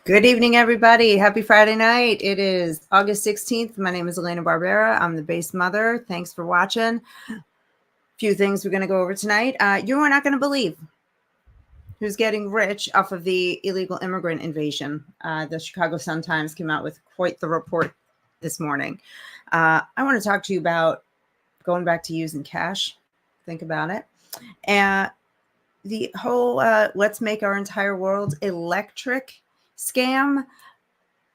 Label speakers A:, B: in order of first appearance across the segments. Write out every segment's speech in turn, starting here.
A: Good evening, everybody. Happy Friday night. It is August 16th. My name is Elena Barbera. I'm the base mother. Thanks for watching. A few things we're going to go over tonight. You are not going to believe who's getting rich off of the illegal immigrant invasion. The Chicago Sun-Times came out with quite the report this morning. I want to talk to you about going back to using cash. Think about it. And the whole let's make our entire world electric scam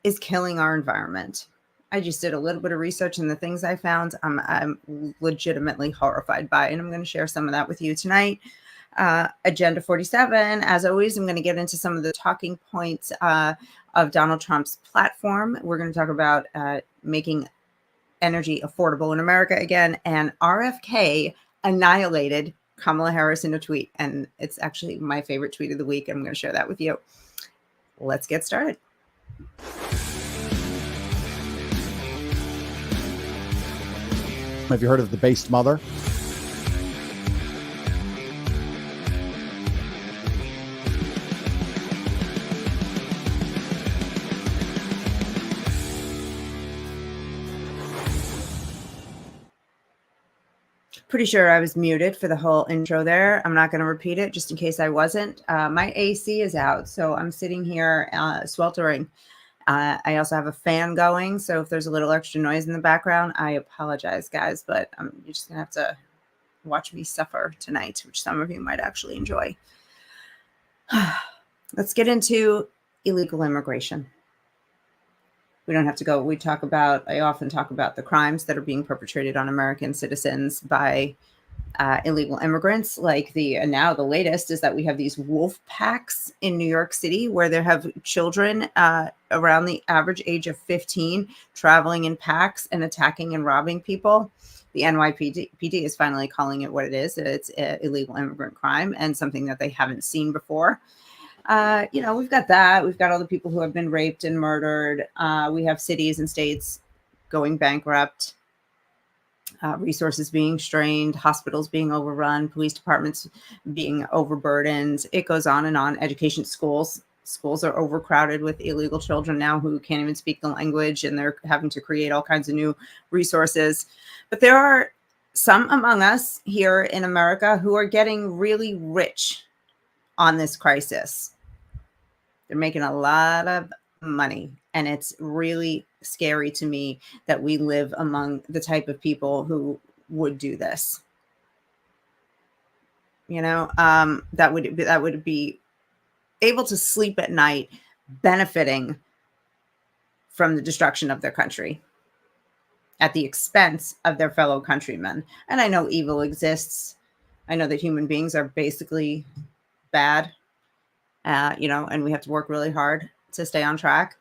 A: is killing our environment. I just did a little bit of research, and the things I found, I'm legitimately horrified by, and I'm going to share some of that with you tonight. Agenda 47, as always, I'm going to get into some of the talking points of Donald Trump's platform. We're going to talk about making energy affordable in America again, and RFK annihilated Kamala Harris in a tweet, and it's actually my favorite tweet of the week. I'm going to share that with you. Let's get started.
B: Have you heard of the based mother?
A: Pretty sure I was muted for the whole intro there. I'm not going to repeat it just in case I wasn't. My AC is out, so I'm sitting here sweltering. I also have a fan going, so if there's a little extra noise in the background, I apologize, guys, but you're just going to have to watch me suffer tonight, which some of you might actually enjoy. Let's get into illegal immigration. We don't have to go. I often talk about the crimes that are being perpetrated on American citizens by illegal immigrants. Like now the latest is that we have these wolf packs in New York City where they have children around the average age of 15 traveling in packs and attacking and robbing people. The NYPD is finally calling it what it is. It's an illegal immigrant crime and something that they haven't seen before. We've got that. We've got all the people who have been raped and murdered. We have cities and states going bankrupt, resources being strained, hospitals being overrun, police departments being overburdened. It goes on and on. Education schools are overcrowded with illegal children now who can't even speak the language, and they're having to create all kinds of new resources. But there are some among us here in America who are getting really rich on this crisis. They're making a lot of money, and it's really scary to me that we live among the type of people who would do this. That would be able to sleep at night benefiting from the destruction of their country at the expense of their fellow countrymen. And I know evil exists. I know that human beings are basically bad, and we have to work really hard to stay on track.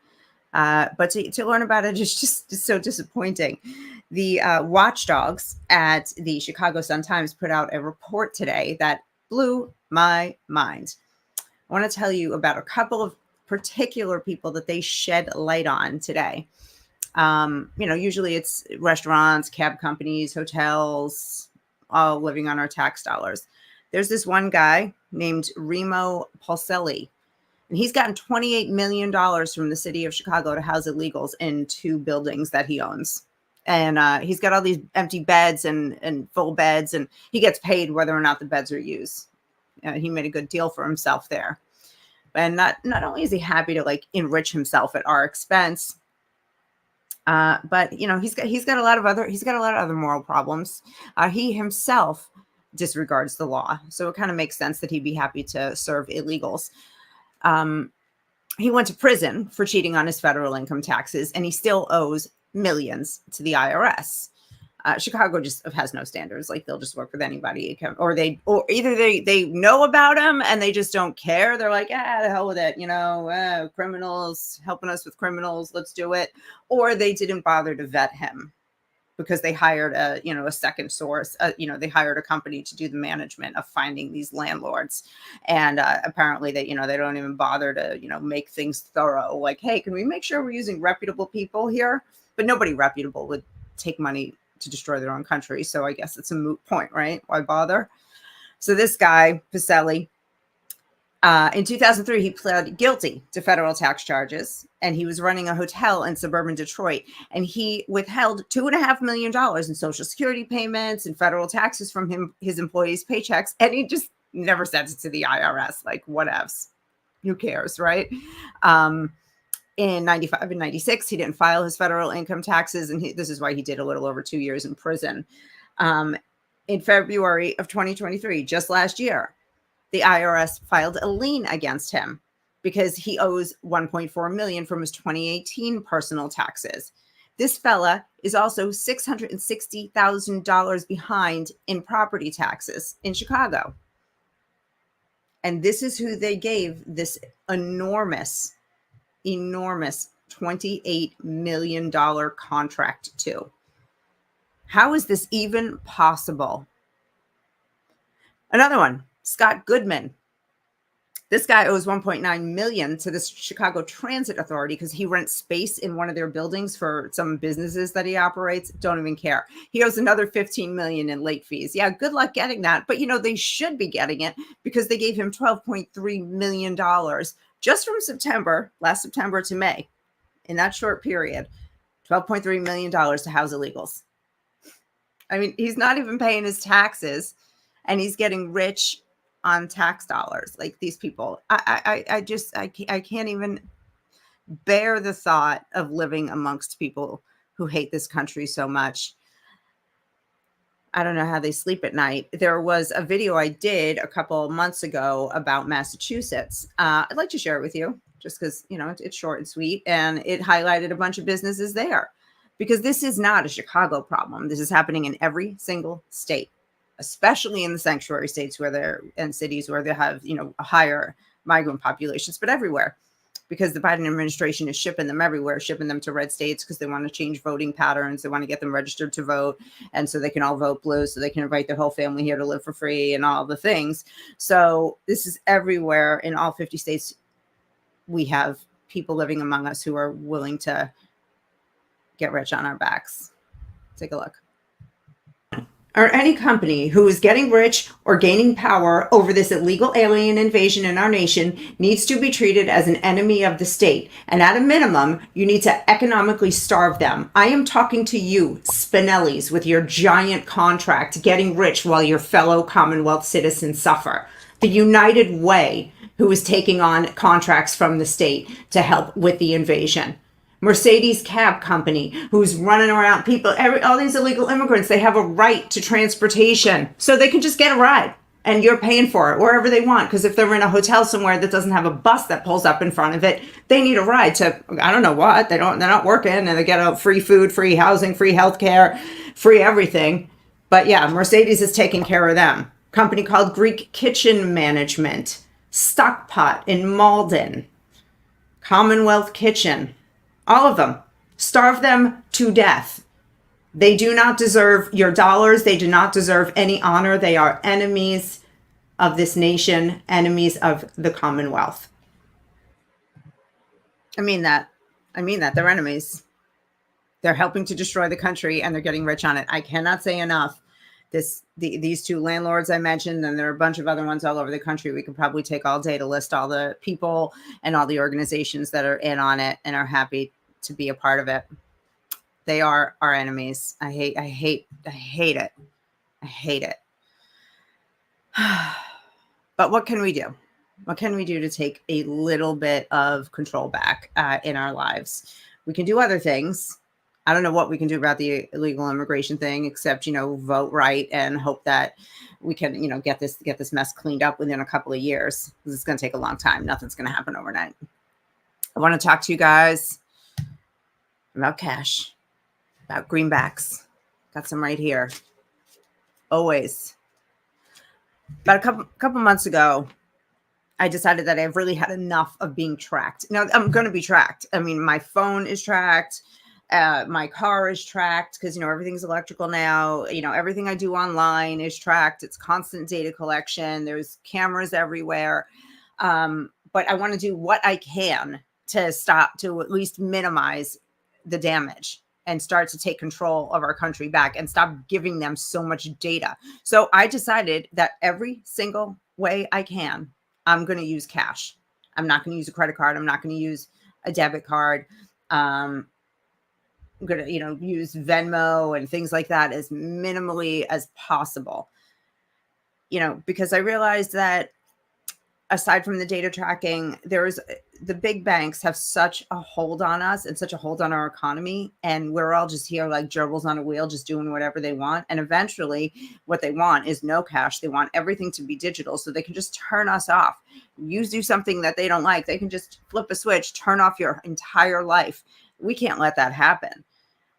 A: But to learn about it is just so disappointing. The watchdogs at the Chicago Sun-Times put out a report today that blew my mind. I want to tell you about a couple of particular people that they shed light on today. Usually it's restaurants, cab companies, hotels, all living on our tax dollars. There's this one guy named Remo Pulselli, and he's gotten $28 million from the city of Chicago to house illegals in 2 buildings that he owns. And he's got all these empty beds and full beds, and he gets paid whether or not the beds are used. He made a good deal for himself there. And not only is he happy to enrich himself at our expense, but he's got a lot of other moral problems. He himself disregards the law, so it kind of makes sense that he'd be happy to serve illegals. He went to prison for cheating on his federal income taxes, and he still owes millions to the IRS. Chicago just has no standards. They'll just work with anybody, or either they know about him and they just don't care. They're like, the hell with it. Criminals helping us with criminals. Let's do it. Or they didn't bother to vet him because they hired a second source. They hired a company to do the management of finding these landlords. And apparently they don't even bother to, make things thorough. Like, hey, can we make sure we're using reputable people here? But nobody reputable would take money to destroy their own country. So I guess it's a moot point, right? Why bother? So this guy, Pulselli, In 2003, he pled guilty to federal tax charges, and he was running a hotel in suburban Detroit. And he withheld $2.5 million in Social Security payments and federal taxes from his employees' paychecks, and he just never sent it to the IRS. Like, whatevs? Who cares, right? In 95 and 96, he didn't file his federal income taxes, and this is why he did a little over 2 years in prison. In February of 2023, just last year, the IRS filed a lien against him because he owes $1.4 million from his 2018 personal taxes. This fella is also $660,000 behind in property taxes in Chicago. And this is who they gave this enormous $28 million contract to. How is this even possible? Another one, Scott Goodman. This guy owes $1.9 million to the Chicago Transit Authority because he rents space in one of their buildings for some businesses that he operates. Don't even care. He owes another $15 million in late fees. Yeah, good luck getting that. But, they should be getting it because they gave him $12.3 million just from last September to May. In that short period, $12.3 million to house illegals. I mean, he's not even paying his taxes, and he's getting rich on tax dollars. Like, these people, I can't even bear the thought of living amongst people who hate this country so much. I don't know how they sleep at night. There was a video I did a couple months ago about Massachusetts. I'd like to share it with you just because, it's short and sweet, and it highlighted a bunch of businesses there, because this is not a Chicago problem. This is happening in every single state, especially in the sanctuary states and cities where they have, higher migrant populations, but everywhere, because the Biden administration is shipping them everywhere, shipping them to red states because they want to change voting patterns. They want to get them registered to vote. And so they can all vote blue, so they can invite their whole family here to live for free and all the things. So this is everywhere in all 50 states. We have people living among us who are willing to get rich on our backs. Take a look. Or any company who is getting rich or gaining power over this illegal alien invasion in our nation needs to be treated as an enemy of the state. And at a minimum, you need to economically starve them. I am talking to you, Spinellis, with your giant contract, getting rich while your fellow Commonwealth citizens suffer. The United Way, who is taking on contracts from the state to help with the invasion. Mercedes Cab Company, who's running around people, all these illegal immigrants, they have a right to transportation. So they can just get a ride and you're paying for it wherever they want. Because if they're in a hotel somewhere that doesn't have a bus that pulls up in front of it, they need a ride to, I don't know what, they're not working, and they get a free food, free housing, free healthcare, free everything. But yeah, Mercedes is taking care of them. Company called Greek Kitchen Management, Stockpot in Malden, Commonwealth Kitchen. All of them. Starve them to death. They do not deserve your dollars. They do not deserve any honor. They are enemies of this nation, enemies of the Commonwealth. I mean that. They're enemies. They're helping to destroy the country, and they're getting rich on it. I cannot say enough. These two landlords I mentioned, and there are a bunch of other ones all over the country. We could probably take all day to list all the people and all the organizations that are in on it and are happy to be a part of it. They are our enemies. I hate it. I hate it. But what can we do? What can we do to take a little bit of control back in our lives? We can do other things. I don't know what we can do about the illegal immigration thing, except, vote right and hope that we can, get this mess cleaned up within a couple of years. This is going to take a long time. Nothing's going to happen overnight. I want to talk to you guys about cash, about greenbacks. Got some right here. Always. About a couple months ago, I decided that I've really had enough of being tracked. Now, I'm going to be tracked. I mean, my phone is tracked. My car is tracked because, everything's electrical now. Everything I do online is tracked. It's constant data collection. There's cameras everywhere. But I want to do what I can to at least minimize the damage and start to take control of our country back and stop giving them so much data. So I decided that every single way I can, I'm going to use cash. I'm not going to use a credit card. I'm not going to use a debit card. I'm going to, use Venmo and things like that as minimally as possible. Because I realized that aside from the data tracking, the big banks have such a hold on us and such a hold on our economy. And we're all just here like gerbils on a wheel, just doing whatever they want. And eventually what they want is no cash. They want everything to be digital so they can just turn us off. You do something that they don't like, they can just flip a switch, turn off your entire life. We can't let that happen.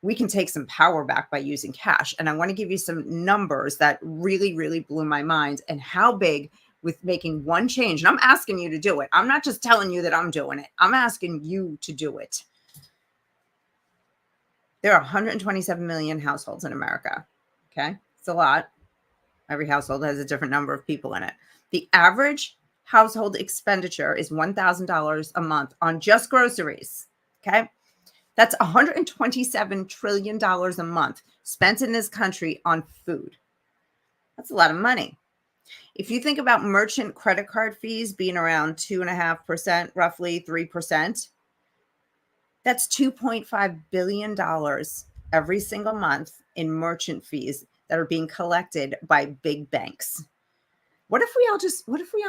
A: We can take some power back by using cash. And I want to give you some numbers that really, really blew my mind and how big with making one change. And I'm asking you to do it. I'm not just telling you that I'm doing it. I'm asking you to do it. There are 127 million households in America. Okay. It's a lot. Every household has a different number of people in it. The average household expenditure is $1,000 a month on just groceries. Okay. That's $127 trillion a month spent in this country on food. That's a lot of money. If you think about merchant credit card fees being around 2.5%, roughly 3%, that's $2.5 billion every single month in merchant fees that are being collected by big banks. What if we all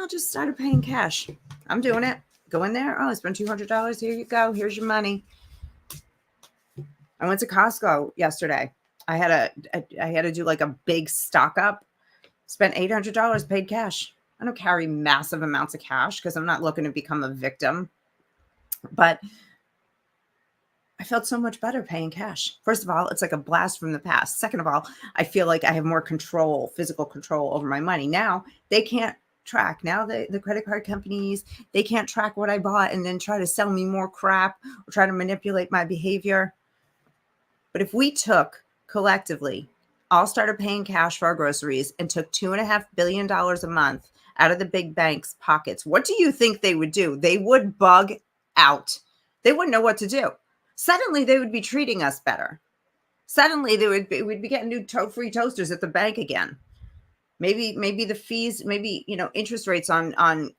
A: just started paying cash? I'm doing it. Go in there. Oh, I spent $200. Here you go. Here's your money. I went to Costco yesterday. I had to do like a big stock up. Spent $800, paid cash. I don't carry massive amounts of cash because I'm not looking to become a victim. But I felt so much better paying cash. First of all, it's like a blast from the past. Second of all, I feel like I have more control, physical control over my money. Now they can't track. Now the credit card companies, they can't track what I bought and then try to sell me more crap or try to manipulate my behavior. But if we took collectively, all started paying cash for our groceries and took $2.5 billion a month out of the big banks' pockets, what do you think they would do? They would bug out. They wouldn't know what to do. Suddenly, they would be treating us better. Suddenly, we'd be getting new free toasters at the bank again. Maybe the fees, interest rates on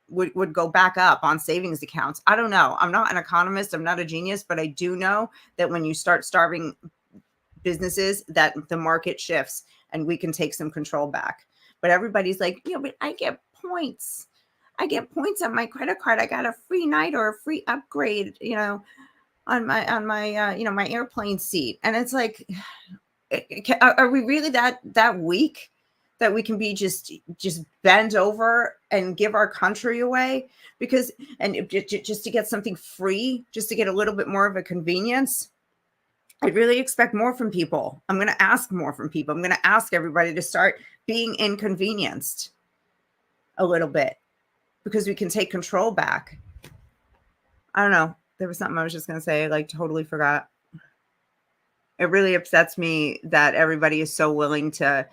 A: would go back up on savings accounts. I don't know. I'm not an economist. I'm not a genius, but I do know that when you start starving businesses, that the market shifts and we can take some control back. But everybody's like, but I get points. I get points on my credit card. I got a free night or a free upgrade, on my my airplane seat. And it's like, are we really that weak that we can be just bend over and give our country away just to get something free, just to get a little bit more of a convenience? I really expect more from people. I'm going to ask more from people. I'm going to ask everybody to start being inconvenienced a little bit because we can take control back. I don't know. There was something I was just going to say, I totally forgot. It really upsets me that everybody is so willing to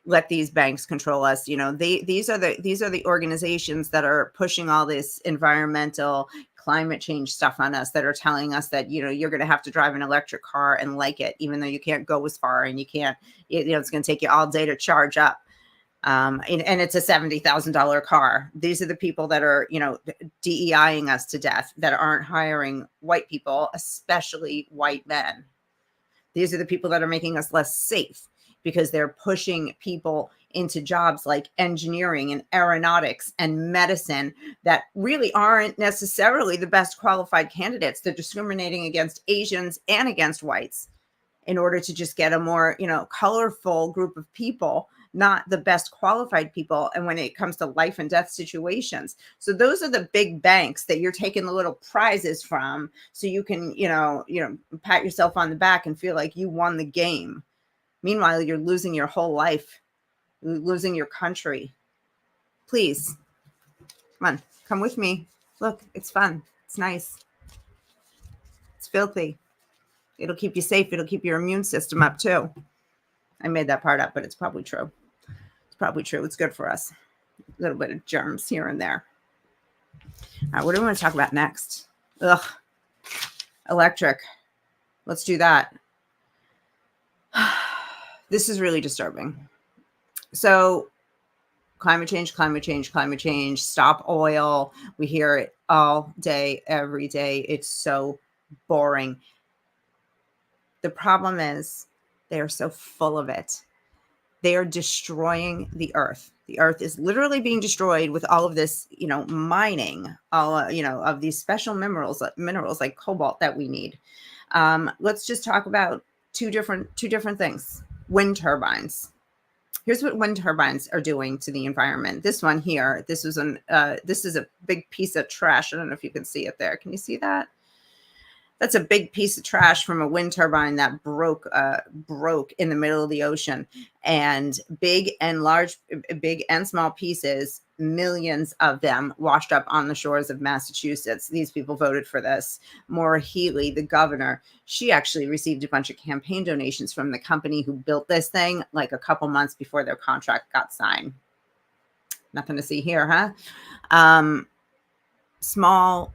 A: let these banks control us. These are the organizations that are pushing all this environmental climate change stuff on us, that are telling us that, you're going to have to drive an electric car and like it, even though you can't go as far and you can't, it's going to take you all day to charge up. And it's a $70,000 car. These are the people that are, DEIing us to death, that aren't hiring white people, especially white men. These are the people that are making us less safe because they're pushing people into jobs like engineering and aeronautics and medicine that really aren't necessarily the best qualified candidates. They're discriminating against Asians and against whites in order to just get a more, colorful group of people, not the best qualified people. And when it comes to life and death situations. So those are the big banks that you're taking the little prizes from, so you can, pat yourself on the back and feel like you won the game. Meanwhile, you're losing your whole life, losing your country. Please, come with me. Look, it's fun. It's nice. It's filthy. It'll keep you safe. It'll keep your immune system up too. I made that part up, but it's probably true. It's good for us. A little bit of germs here and there. All right, what do we want to talk about next? Electric. Let's do that. This is really disturbing. So Climate change, climate change, climate change, stop oil. We hear it all day, every day. It's so boring. The problem is they are so full of it. They are destroying the earth. The earth is literally being destroyed with all of this, mining, all, of these special minerals like cobalt that we need. Let's just talk about two different things. Wind turbines. Here's what wind turbines are doing to the environment. This one here, this is a big piece of trash. I don't know if you can see it there. Can you see that? That's a big piece of trash from a wind turbine that broke in the middle of the ocean. And big and small pieces, millions of them washed up on the shores of Massachusetts. These people voted for this. Maura Healey, the governor, she actually received a bunch of campaign donations from the company who built this thing like a couple months before their contract got signed. Nothing to see here, huh?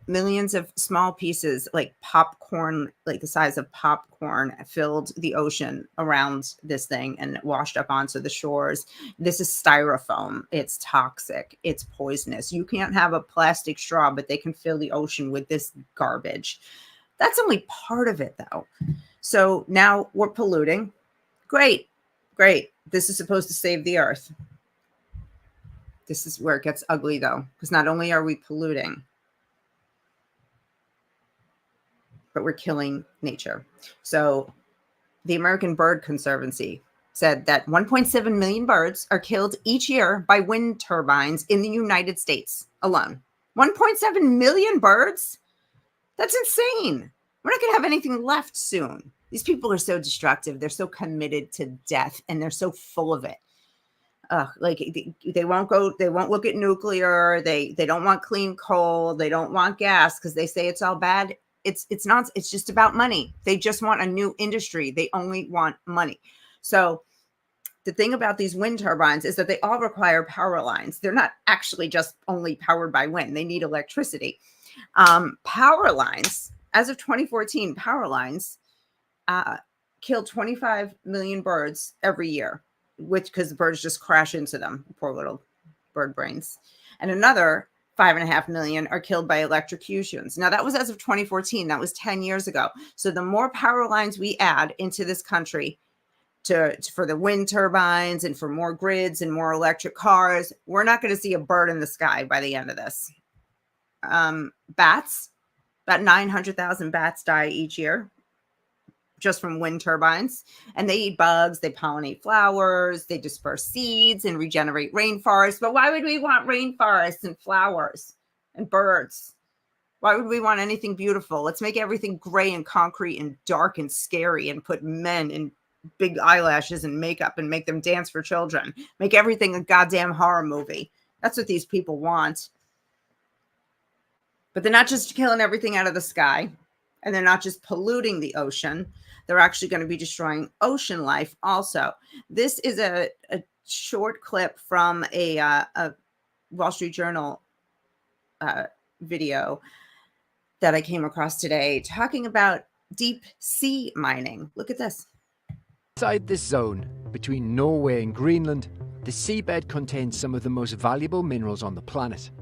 A: Millions of small pieces like popcorn, like the size of popcorn, filled the ocean around this thing and washed up onto the shores. This is styrofoam. It's toxic. It's poisonous. You can't have a plastic straw, but they can fill the ocean with this garbage. That's only part of it, though. So now we're polluting. Great. This is supposed to save the earth. This is where it gets ugly, though, because not only are we polluting, but we're killing nature. So the American Bird Conservancy said that 1.7 million birds are killed each year by wind turbines in the United States alone. 1.7 million birds? That's insane. We're not going to have anything left soon. These people are so destructive. They're so committed to death, and they're so full of it. Like they won't look at nuclear. They don't want clean coal. They don't want gas because they say it's all bad. It's not. It's just about money. They just want a new industry. They only want money. So the thing about these wind turbines is that they all require power lines. They're not actually just only powered by wind. They need electricity. Power lines, as of 2014, power lines kill 25 million birds every year, because the birds just crash into them. Poor little bird brains. And another 5.5 million are killed by electrocutions. Now, that was as of 2014. That was 10 years ago. So the more power lines we add into this country for the wind turbines and for more grids and more electric cars, we're not going to see a bird in the sky by the end of this. Bats, about 900,000 bats die each year just from wind turbines, and they eat bugs, they pollinate flowers, they disperse seeds and regenerate rainforests. But why would we want rainforests and flowers and birds? Why would we want anything beautiful? Let's make everything gray and concrete and dark and scary and put men in big eyelashes and makeup and make them dance for children. Make everything a goddamn horror movie. That's what these people want. But they're not just killing everything out of the sky, and they're not just polluting the ocean. They're actually going to be destroying ocean life also. This is a short clip from a Wall Street Journal video that I came across today talking about deep sea mining. Look at this.
B: Inside this zone, between Norway and Greenland, the seabed contains some of the most valuable minerals on the planet.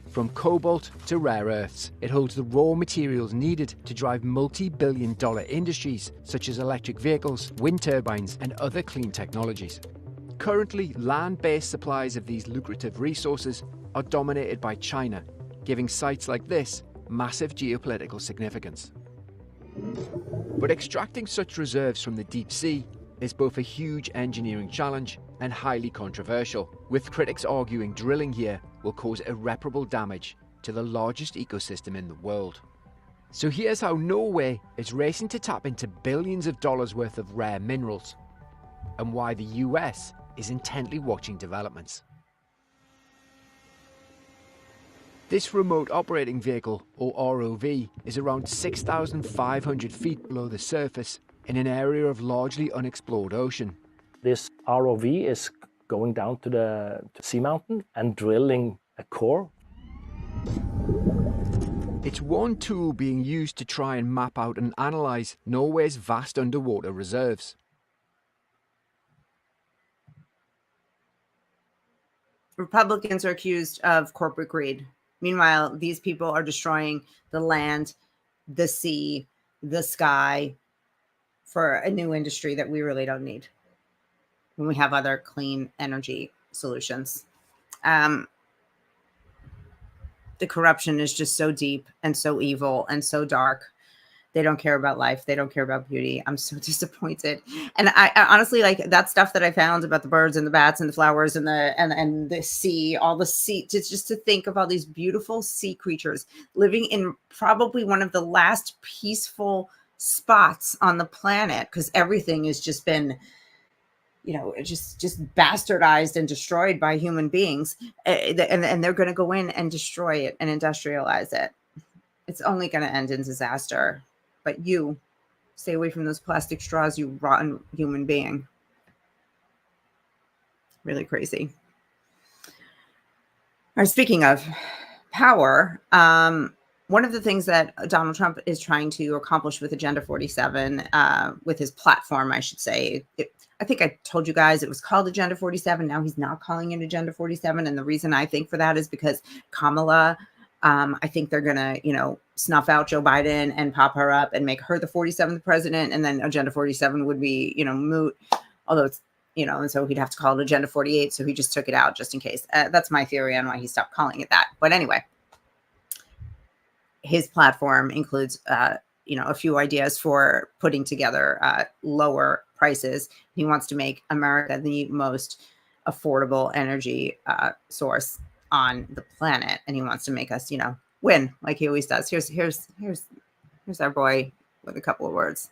B: From cobalt to rare earths, it holds the raw materials needed to drive multi-billion-dollar industries such as electric vehicles, wind turbines, and other clean technologies. Currently, land-based supplies of these lucrative resources are dominated by China, giving sites like this massive geopolitical significance. But extracting such reserves from the deep sea is both a huge engineering challenge and highly controversial, with critics arguing drilling here will cause irreparable damage to the largest ecosystem in the world. So here's how Norway is racing to tap into billions of dollars worth of rare minerals, and why the US is intently watching developments. This remote operating vehicle, or ROV, is around 6,500 feet below the surface in an area of largely unexplored ocean.
C: This ROV is going down to the sea mountain and drilling a core.
B: It's one tool being used to try and map out and analyse Norway's vast underwater reserves.
A: Republicans are accused of corporate greed. Meanwhile, these people are destroying the land, the sea, the sky for a new industry that we really don't need when we have other clean energy solutions. The corruption is just so deep and so evil and so dark. They don't care about life. They don't care about beauty. I'm so disappointed. And I honestly, like, that stuff that I found about the birds and the bats and the flowers and the sea, all the sea, just to think of all these beautiful sea creatures living in probably one of the last peaceful spots on the planet, because everything has just been, just bastardized and destroyed by human beings. And they're going to go in and destroy it and industrialize it. It's only going to end in disaster. But you stay away from those plastic straws, you rotten human being. Really crazy. All right, speaking of power, one of the things that Donald Trump is trying to accomplish with Agenda 47, with his platform, I should say, I think I told you guys it was called Agenda 47. Now he's not calling it Agenda 47. And the reason I think for that is because Kamala, I think they're going to, snuff out Joe Biden and pop her up and make her the 47th president. And then Agenda 47 would be, moot, although it's, and so he'd have to call it Agenda 48. So he just took it out just in case. That's my theory on why he stopped calling it that. But anyway, his platform includes, a few ideas for putting together lower prices. He wants to make America the most affordable energy source on the planet, and he wants to make us, win like he always does. Here's our boy with a couple of words.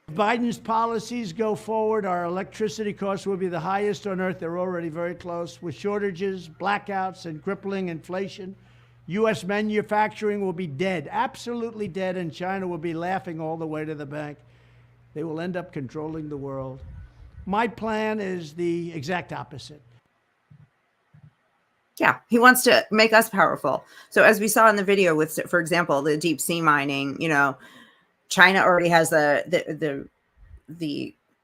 D: If Biden's policies go forward, our electricity costs will be the highest on earth. They're already very close. With shortages, blackouts, and crippling inflation, U.S. manufacturing will be dead, absolutely dead, and China will be laughing all the way to the bank. They will end up controlling the world. My plan is the exact opposite.
A: Yeah, he wants to make us powerful. So as we saw in the video with, for example, the deep sea mining, China already has the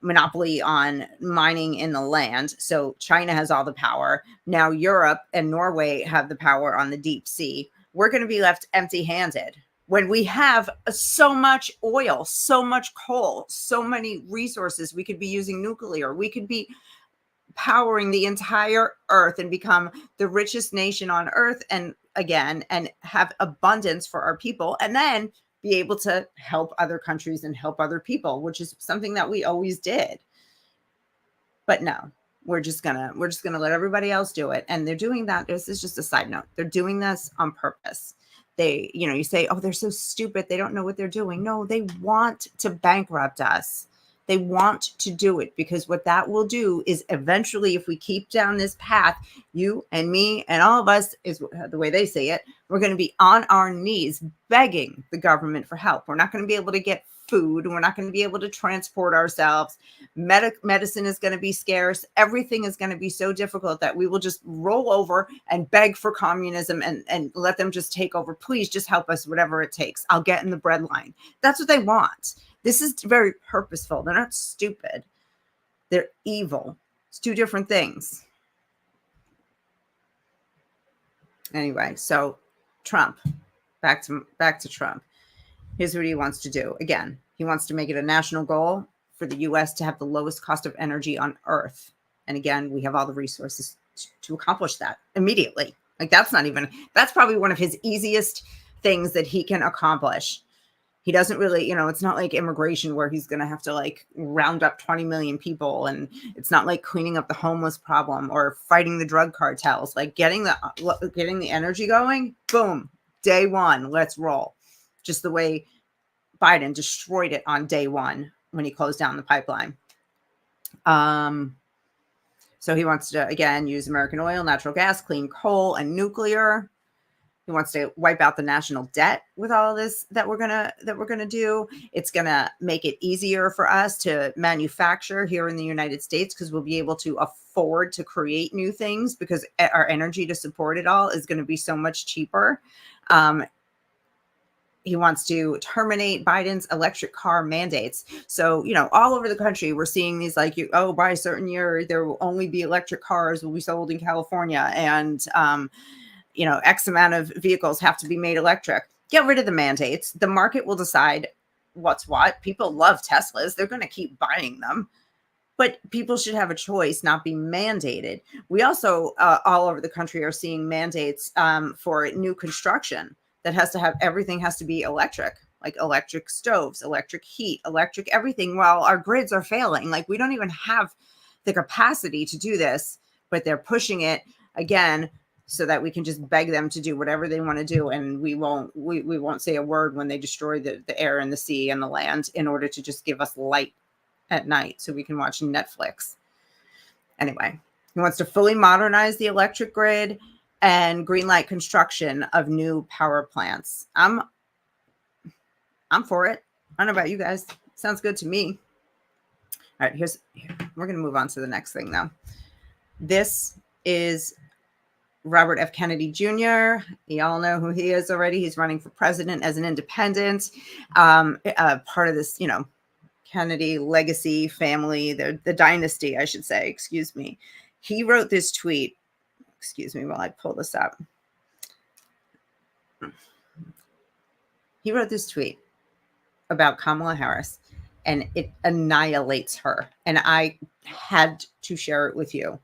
A: monopoly on mining in the land. So China has all the power. Now Europe and Norway have the power on the deep sea. We're going to be left empty-handed when we have so much oil, so much coal, so many resources. We could be using nuclear. We could be powering the entire earth and become the richest nation on earth, and have abundance for our people, and then be able to help other countries and help other people, which is something that we always did. But no, we're just gonna let everybody else do it. And they're doing that. This is just a side note. They're doing this on purpose. They, you say, oh, they're so stupid, they don't know what they're doing. No, they want to bankrupt us. They want to do it, because what that will do is eventually, if we keep down this path, you and me and all of us, is the way they say it, we're going to be on our knees begging the government for help. We're not going to be able to get food. We're not going to be able to transport ourselves. Medicine is going to be scarce. Everything is going to be so difficult that we will just roll over and beg for communism and let them just take over. Please just help us, whatever it takes. I'll get in the bread line. That's what they want. This is very purposeful. They're not stupid. They're evil. It's two different things. Anyway, so Trump, back to Trump. Here's what he wants to do. Again, he wants to make it a national goal for the U.S. to have the lowest cost of energy on earth. And again, we have all the resources to accomplish that immediately. Like, that's probably one of his easiest things that he can accomplish. He doesn't really, it's not like immigration where he's going to have to round up 20 million people. And it's not like cleaning up the homeless problem or fighting the drug cartels. Like getting the energy going, boom, day one, let's roll. Just the way Biden destroyed it on day one when he closed down the pipeline. So he wants to, again, use American oil, natural gas, clean coal, and nuclear. He wants to wipe out the national debt with all of this that we're gonna do. It's gonna make it easier for us to manufacture here in the United States, because we'll be able to afford to create new things, because our energy to support it all is going to be so much cheaper. he wants to terminate Biden's electric car mandates. So, all over the country, we're seeing these like, by a certain year, there will only be electric cars will be sold in California. And, X amount of vehicles have to be made electric. Get rid of the mandates. The market will decide what's what. People love Teslas. They're going to keep buying them. But people should have a choice, not be mandated. We also, all over the country, are seeing mandates for new construction that everything has to be electric, like electric stoves, electric heat, electric everything, while our grids are failing. Like, we don't even have the capacity to do this, but they're pushing it again so that we can just beg them to do whatever they want to do. And we won't say a word when they destroy the air and the sea and the land in order to just give us light at night so we can watch Netflix. Anyway, he wants to fully modernize the electric grid and greenlight construction of new power plants. I'm for it. I don't know about you guys. Sounds good to me. All right, we're going to move on to the next thing though. This is Robert F. Kennedy Jr. You all know who he is already. He's running for president as an independent, part of this, Kennedy legacy family, the dynasty, I should say, excuse me. He wrote this tweet. Excuse me while I pull this up. He wrote this tweet about Kamala Harris, and it annihilates her. And I had to share it with you.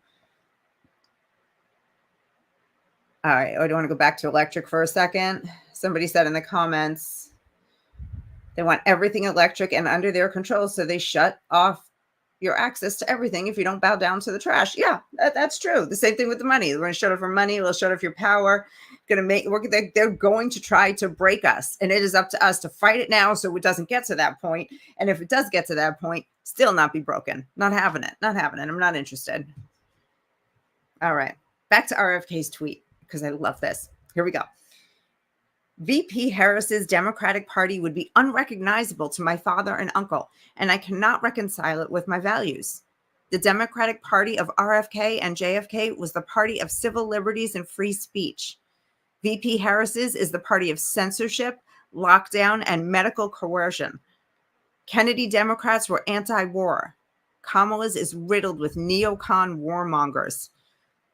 A: All right. I want to go back to electric for a second. Somebody said in the comments, they want everything electric and under their control, so they shut off your access to everything if you don't bow down to the trash. Yeah, that's true. The same thing with the money. They're going to shut off your money. They'll shut off your power. They're going to try to break us. And it is up to us to fight it now so it doesn't get to that point. And if it does get to that point, still not be broken. Not having it. I'm not interested. All right. Back to RFK's tweet, because I love this. Here we go. VP Harris's Democratic Party would be unrecognizable to my father and uncle, and I cannot reconcile it with my values. The Democratic Party of RFK and JFK was the party of civil liberties and free speech. VP Harris's is the party of censorship, lockdown, and medical coercion. Kennedy Democrats were anti-war. Kamala's is riddled with neocon warmongers.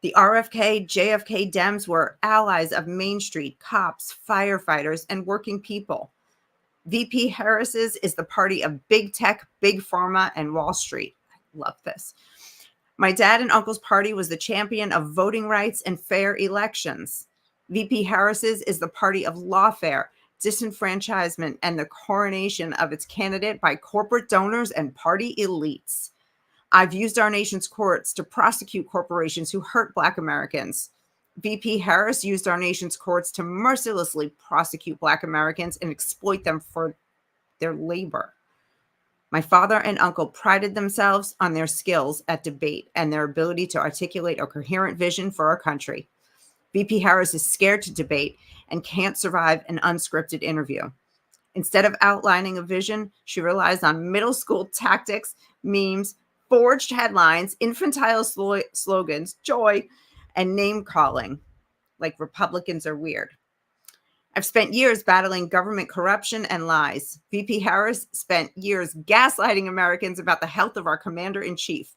A: The RFK, JFK Dems were allies of Main Street, cops, firefighters, and working people. VP Harris's is the party of big tech, big pharma, and Wall Street. I love this. My dad and uncle's party was the champion of voting rights and fair elections. VP Harris's is the party of lawfare, disenfranchisement, and the coronation of its candidate by corporate donors and party elites. I've used our nation's courts to prosecute corporations who hurt Black Americans. VP Harris used our nation's courts to mercilessly prosecute Black Americans and exploit them for their labor. My father and uncle prided themselves on their skills at debate and their ability to articulate a coherent vision for our country. VP Harris is scared to debate and can't survive an unscripted interview. Instead of outlining a vision, she relies on middle school tactics, memes, forged headlines, infantile slogans, joy, and name calling, like Republicans are weird. I've spent years battling government corruption and lies. VP Harris spent years gaslighting Americans about the health of our commander-in-chief.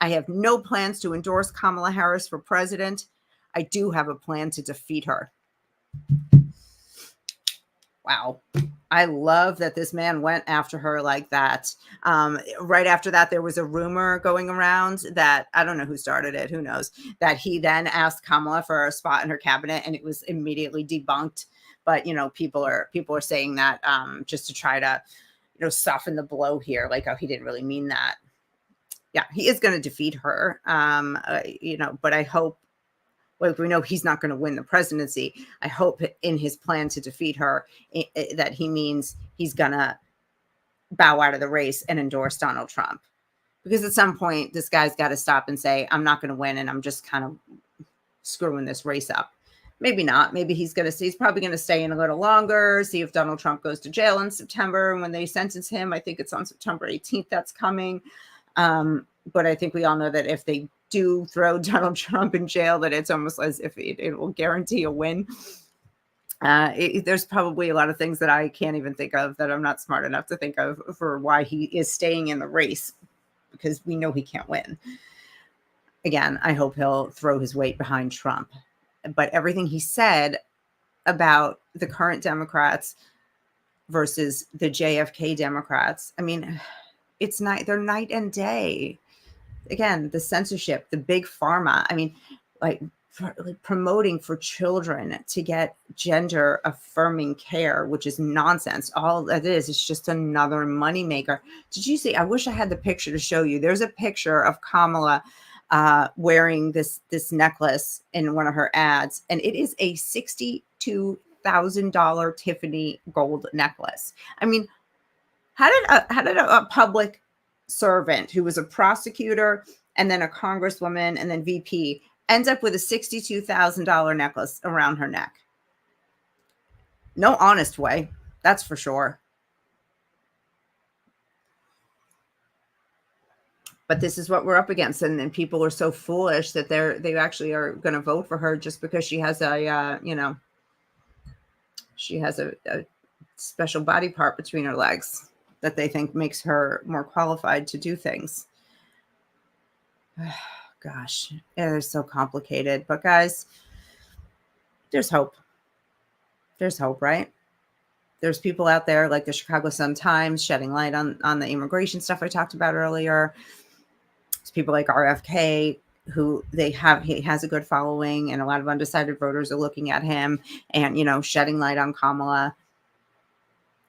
A: I have no plans to endorse Kamala Harris for president. I do have a plan to defeat her. Wow. I love that this man went after her like that. Right after that, there was a rumor going around that, I don't know who started it, who knows, that he then asked Kamala for a spot in her cabinet, and it was immediately debunked. But, people are saying that just to try to, soften the blow here, like, oh, he didn't really mean that. Yeah, he is going to defeat her, but I hope, well, we know he's not going to win the presidency. I hope in his plan to defeat her that he means he's going to bow out of the race and endorse Donald Trump. Because at some point, this guy's got to stop and say, I'm not going to win, and I'm just kind of screwing this race up. Maybe not. Maybe he's probably going to stay in a little longer, see if Donald Trump goes to jail in September. And when they sentence him, I think it's on September 18th, that's coming. But I think we all know that if they do throw Donald Trump in jail, that it's almost as if it will guarantee a win. There's probably a lot of things that I can't even think of, that I'm not smart enough to think of, for why he is staying in the race, because we know he can't win. Again, I hope he'll throw his weight behind Trump. But everything he said about the current Democrats versus the JFK Democrats, I mean, they're night and day. Again, the censorship, the big pharma. I mean, like promoting for children to get gender affirming care, which is nonsense. All that is just another moneymaker. Did you see? I wish I had the picture to show you. There's a picture of Kamala wearing this necklace in one of her ads, and it is a $62,000 Tiffany gold necklace. I mean, how did a public servant who was a prosecutor and then a congresswoman and then VP ends up with a $62,000 necklace around her neck? No honest way, that's for sure. But this is what we're up against, and then people are so foolish that they actually are going to vote for her just because she has a she has a special body part between her legs that they think makes her more qualified to do things. Gosh, they're so complicated. But guys, there's hope. There's hope, right? There's people out there like the Chicago Sun-Times shedding light on the immigration stuff I talked about earlier. There's people like RFK who he has a good following, and a lot of undecided voters are looking at him and, shedding light on Kamala.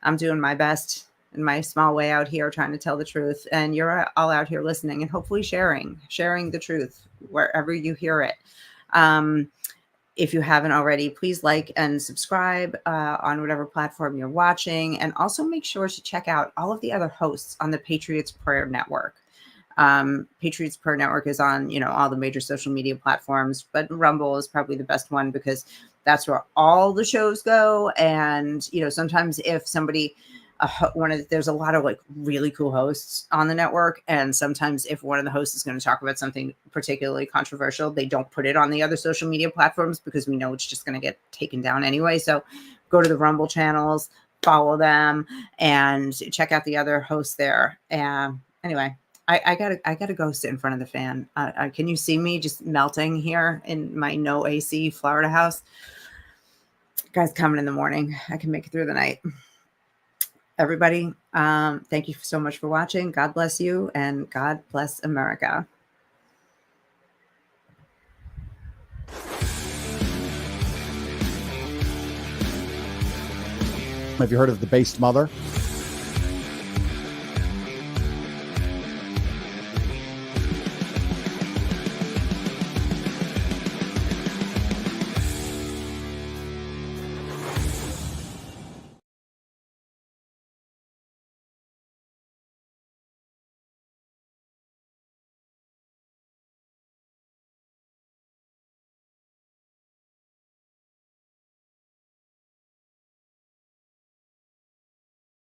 A: I'm doing my best in my small way out here trying to tell the truth, and you're all out here listening and hopefully sharing the truth wherever you hear it. If you haven't already, please like and subscribe on whatever platform you're watching, and also make sure to check out all of the other hosts on the Patriots Prayer Network. Patriots Prayer Network is on, all the major social media platforms, but Rumble is probably the best one because that's where all the shows go. And, sometimes if somebody, there's a lot of like really cool hosts on the network. And sometimes if one of the hosts is going to talk about something particularly controversial, they don't put it on the other social media platforms because we know it's just going to get taken down anyway. So go to the Rumble channels, follow them, and check out the other hosts there. And anyway, I gotta go sit in front of the fan. Can you see me just melting here in my no AC Florida house? Guys, coming in the morning. I can make it through the night. Everybody, thank you so much for watching. God bless you, and God bless America.
E: Have you heard of the based mother?